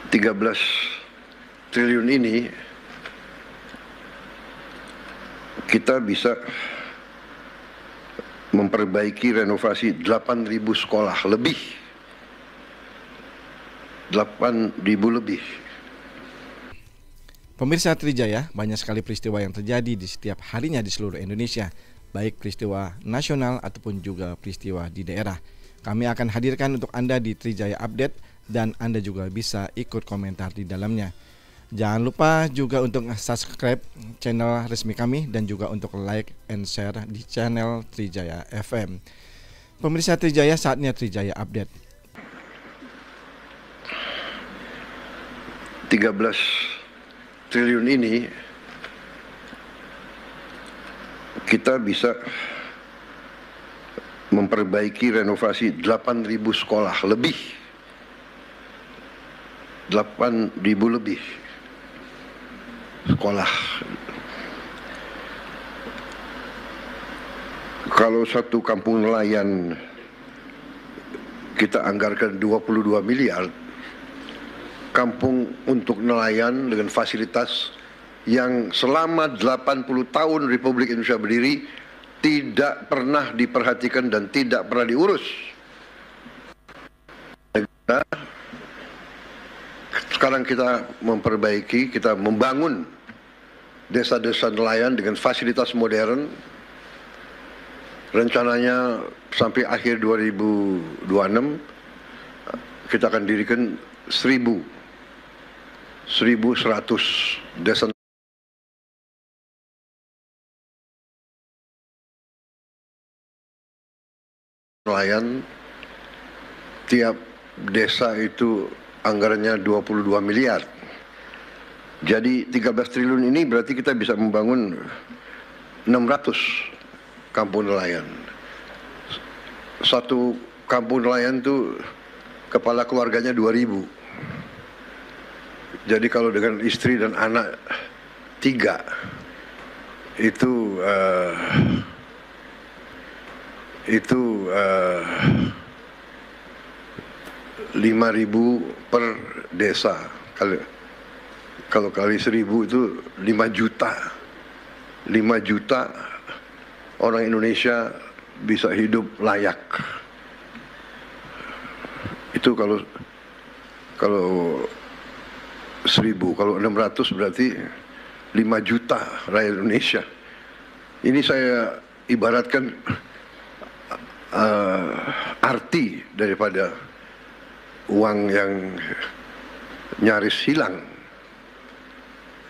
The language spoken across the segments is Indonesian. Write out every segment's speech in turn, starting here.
13 triliun ini kita bisa memperbaiki renovasi 8.000 sekolah lebih. 8.000 lebih. Pemirsa Trijaya, banyak sekali peristiwa yang terjadi di setiap harinya di seluruh Indonesia, baik peristiwa nasional ataupun juga peristiwa di daerah. Kami akan hadirkan untuk Anda di Trijaya Update dan Anda juga bisa ikut komentar di dalamnya. Jangan lupa juga untuk subscribe channel resmi kami dan juga untuk like and share di channel Trijaya FM. Pemirsa Trijaya, saatnya Trijaya Update. 13 triliun ini kita bisa memperbaiki renovasi 8.000 sekolah lebih. 8.000 lebih sekolah. Kalau satu kampung nelayan kita anggarkan 22 miliar, kampung untuk nelayan dengan fasilitas yang selama 80 tahun Republik Indonesia berdiri tidak pernah diperhatikan dan tidak pernah diurus. Sekarang kita memperbaiki, kita membangun desa-desa nelayan dengan fasilitas modern. Rencananya sampai akhir 2026 kita akan dirikan 1.100 desa nelayan. Tiap desa itu anggarannya 22 miliar. Jadi 13 triliun ini berarti kita bisa membangun 600 kampung nelayan. Satu kampung nelayan itu kepala keluarganya 2.000. Jadi kalau dengan istri dan anak 3 itu 5.000 per desa. Kalau kali 1.000 itu 5 juta. 5 juta orang Indonesia bisa hidup layak. Itu kalau 1.000, kalau 600 berarti 5 juta rakyat Indonesia. Ini saya ibaratkan arti daripada uang yang nyaris hilang.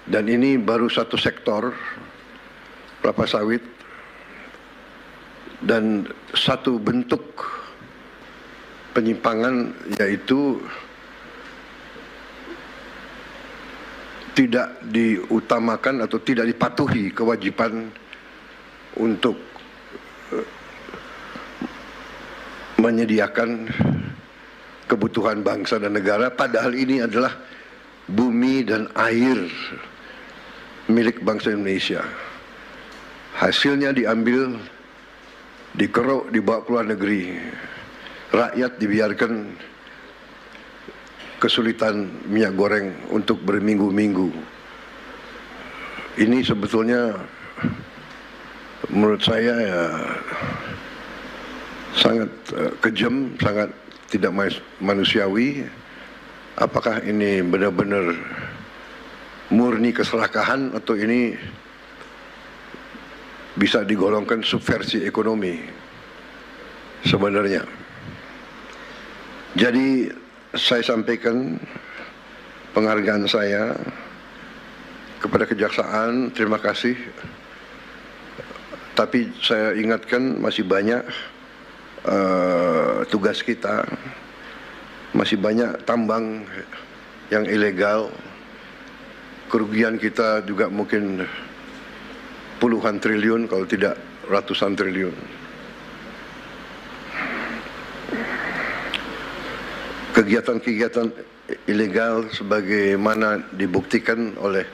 Dan ini baru satu sektor, kelapa sawit, dan satu bentuk penyimpangan, yaitu tidak diutamakan atau tidak dipatuhi kewajiban untuk menyediakan kebutuhan bangsa dan negara, padahal ini adalah bumi dan air milik bangsa Indonesia. Hasilnya diambil, dikeruk, dibawa ke luar negeri. Rakyat dibiarkan kesulitan minyak goreng untuk berminggu-minggu. Ini sebetulnya menurut saya ya sangat kejam, sangat tidak manusiawi. Apakah ini benar-benar murni keserakahan atau ini bisa digolongkan subversi ekonomi sebenarnya? Jadi saya sampaikan penghargaan saya kepada kejaksaan, terima kasih. Tapi saya ingatkan masih banyak tugas kita, masih banyak tambang yang ilegal. Kerugian kita juga mungkin puluhan triliun kalau tidak ratusan triliun. Kegiatan-kegiatan ilegal sebagaimana dibuktikan oleh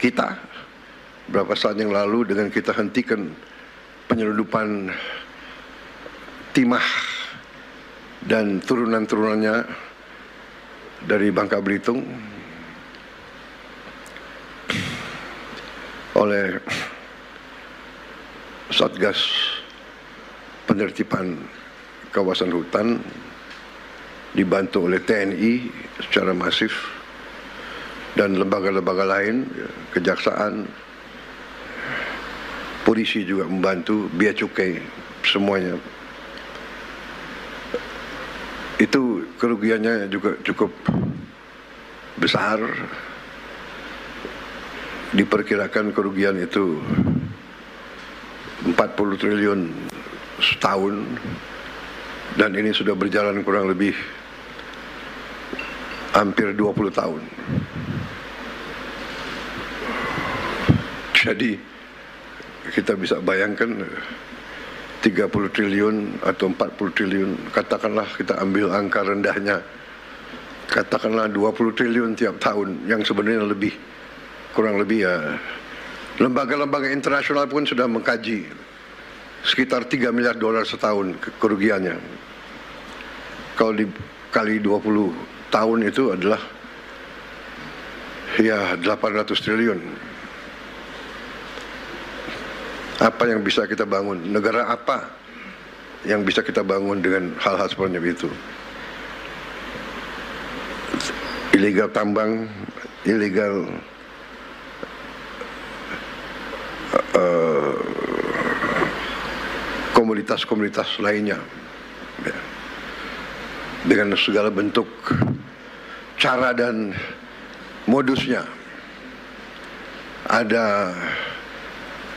kita beberapa saat yang lalu dengan kita hentikan penyelundupan timah dan turunan-turunannya dari Bangka Belitung oleh Satgas Penertiban Kawasan Hutan dibantu oleh TNI secara masif dan lembaga-lembaga lain, kejaksaan, polisi juga membantu, bea cukai, semuanya. Itu kerugiannya juga cukup besar. Diperkirakan kerugian itu 40 triliun setahun, dan ini sudah berjalan kurang lebih hampir 20 tahun. Jadi kita bisa bayangkan 30 triliun atau 40 triliun, katakanlah kita ambil angka rendahnya, katakanlah 20 triliun tiap tahun, yang sebenarnya lebih, kurang lebih ya. Lembaga-lembaga internasional pun sudah mengkaji sekitar 3 miliar dolar setahun kerugiannya. Kalau dikali 20 tahun itu adalah ya 800 triliun. Apa yang bisa kita bangun? Negara apa yang bisa kita bangun dengan hal-hal seperti itu? Ilegal tambang, ilegal komoditas-komoditas lainnya, ya, dengan segala bentuk cara dan modusnya. Ada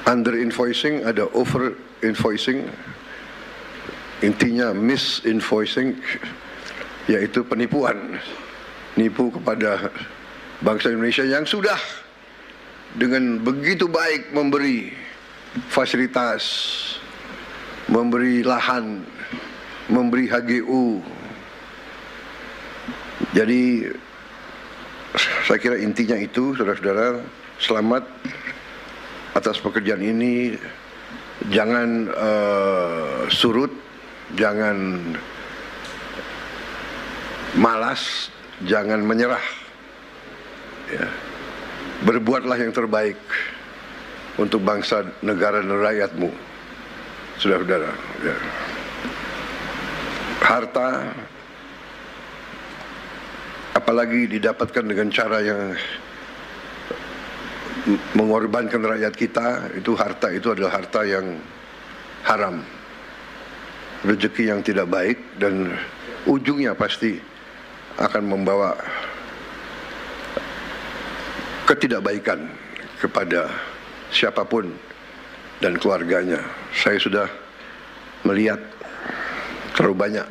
under invoicing, ada over invoicing, intinya misinvoicing, yaitu penipuan, nipu kepada bangsa Indonesia yang sudah dengan begitu baik memberi fasilitas, memberi lahan, memberi HGU. Jadi saya kira intinya itu, saudara-saudara. Selamat atas pekerjaan ini. Jangan surut, jangan malas, jangan menyerah, ya. Berbuatlah yang terbaik untuk bangsa, negara, dan rakyatmu, saudara-saudara, ya. Harta, apalagi didapatkan dengan cara yang mengorbankan rakyat kita, itu harta itu adalah harta yang haram, rezeki yang tidak baik, dan ujungnya pasti akan membawa ketidakbaikan kepada siapapun dan keluarganya. Saya sudah melihat terlalu banyak,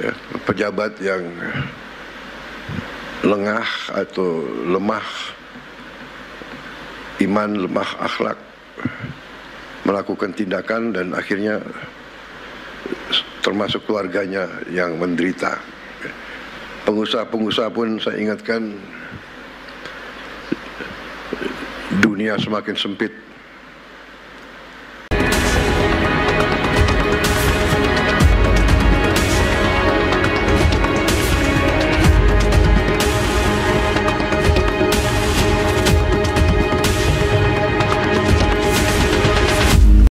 ya, pejabat yang lengah atau lemah iman, lemah akhlak, melakukan tindakan dan akhirnya termasuk keluarganya yang menderita. Pengusaha-pengusaha pun saya ingatkan, dunia semakin sempit,